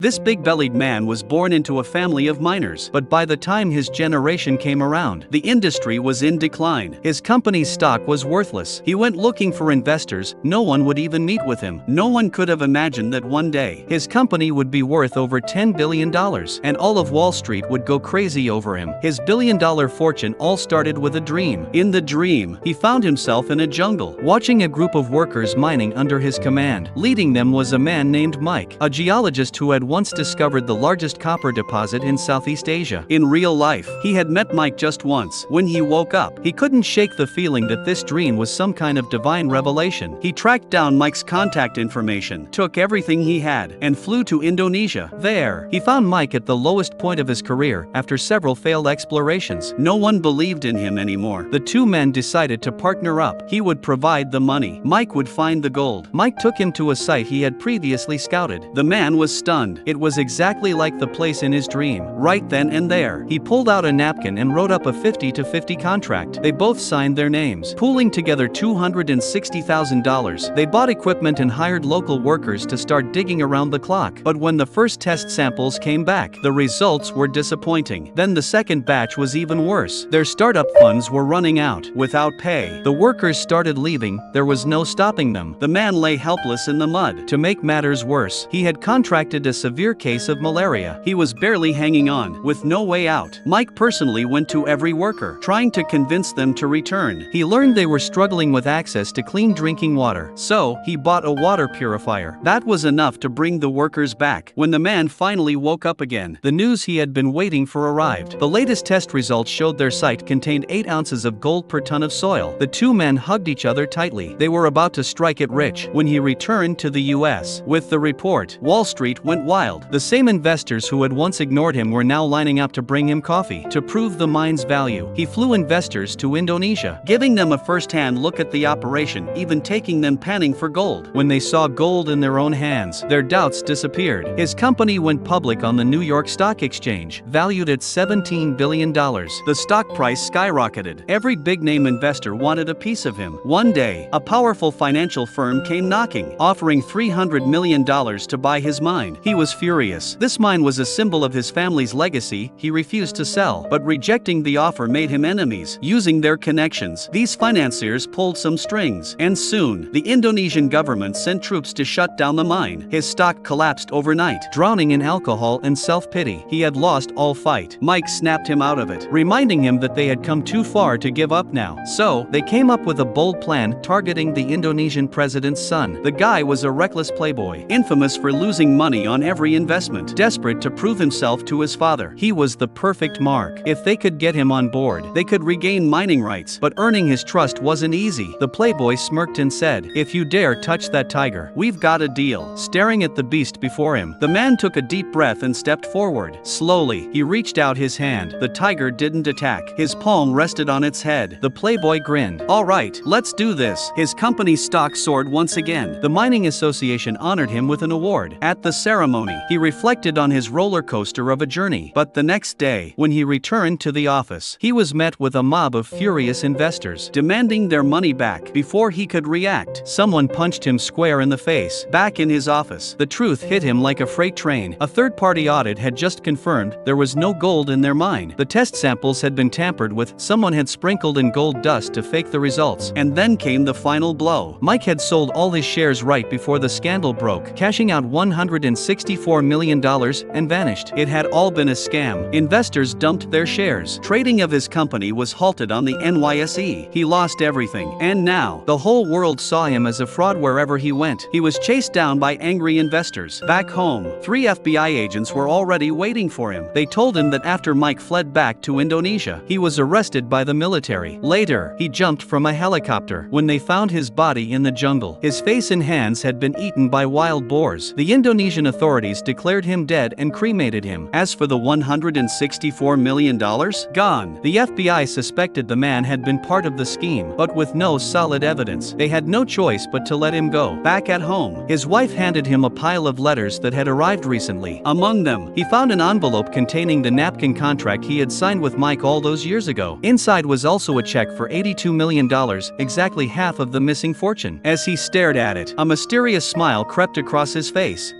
This big-bellied man was born into a family of miners, but by the time his generation came around, the industry was in decline. His company's stock was worthless. He went looking for investors, no one would even meet with him. No one could have imagined that one day, his company would be worth over $10 billion, and all of Wall Street would go crazy over him. His billion-dollar fortune all started with a dream. In the dream, he found himself in a jungle, watching a group of workers mining under his command. Leading them was a man named Mike, a geologist who had once discovered the largest copper deposit in Southeast Asia. In real life, he had met Mike just once. When he woke up, he couldn't shake the feeling that this dream was some kind of divine revelation. He tracked down Mike's contact information, took everything he had, and flew to Indonesia. There, he found Mike at the lowest point of his career after several failed explorations. No one believed in him anymore. The two men decided to partner up. He would provide the money. Mike would find the gold. Mike took him to a site he had previously scouted. The man was stunned. It was exactly like the place in his dream. Right then and there, he pulled out a napkin and wrote up a 50-50 contract. They both signed their names, pooling together $260,000. They bought equipment and hired local workers to start digging around the clock. But when the first test samples came back, the results were disappointing. Then the second batch was even worse. Their startup funds were running out. Without pay, the workers started leaving. There was no stopping them. The man lay helpless in the mud. To make matters worse, he had contracted a severe case of malaria. He was barely hanging on, with no way out. Mike personally went to every worker, trying to convince them to return. He learned they were struggling with access to clean drinking water, so he bought a water purifier. That was enough to bring the workers back. When the man finally woke up again, the news he had been waiting for arrived. The latest test results showed their site contained 8 ounces of gold per ton of soil. The two men hugged each other tightly. They were about to strike it rich when he returned to the US. With the report, Wall Street went wild. The same investors who had once ignored him were now lining up to bring him coffee. To prove the mine's value, he flew investors to Indonesia, giving them a first-hand look at the operation, even taking them panning for gold. When they saw gold in their own hands, their doubts disappeared. His company went public on the New York Stock Exchange, valued at $17 billion. The stock price skyrocketed. Every big-name investor wanted a piece of him. One day, a powerful financial firm came knocking, offering $300 million to buy his mine. He was furious. This mine was a symbol of his family's legacy. He refused to sell, but rejecting the offer made him enemies. Using their connections, these financiers pulled some strings, and soon, the Indonesian government sent troops to shut down the mine. His stock collapsed overnight, drowning in alcohol and self-pity. He had lost all fight. Mike snapped him out of it, reminding him that they had come too far to give up now. So, they came up with a bold plan targeting the Indonesian president's son. The guy was a reckless playboy, infamous for losing money on every investment. Desperate to prove himself to his father, he was the perfect mark. If they could get him on board, they could regain mining rights. But earning his trust wasn't easy. The playboy smirked and said, "If you dare touch that tiger, we've got a deal." Staring at the beast before him, the man took a deep breath and stepped forward. Slowly, he reached out his hand. The tiger didn't attack. His palm rested on its head. The playboy grinned. "All right, let's do this." His company's stock soared once again. The Mining Association honored him with an award. At the ceremony, he reflected on his roller coaster of a journey. But the next day, when he returned to the office, he was met with a mob of furious investors, demanding their money back. Before he could react, someone punched him square in the face. Back in his office, the truth hit him like a freight train. A third-party audit had just confirmed there was no gold in their mine. The test samples had been tampered with. Someone had sprinkled in gold dust to fake the results. And then came the final blow. Mike had sold all his shares right before the scandal broke, cashing out $164 million and vanished. It had all been a scam. Investors dumped their shares. Trading of his company was halted on the NYSE. He lost everything. And now, the whole world saw him as a fraud wherever he went. He was chased down by angry investors. Back home, 3 FBI agents were already waiting for him. They told him that after Mike fled back to Indonesia, he was arrested by the military. Later, he jumped from a helicopter. When they found his body in the jungle, his face and hands had been eaten by wild boars. The Indonesian authorities declared him dead and cremated him. As for the $164 million, gone. The FBI suspected the man had been part of the scheme, but with no solid evidence, they had no choice but to let him go. Back at home, his wife handed him a pile of letters that had arrived recently. Among them, he found an envelope containing the napkin contract he had signed with Mike all those years ago. Inside was also a check for $82 million, exactly half of the missing fortune. As he stared at it, a mysterious smile crept across his face.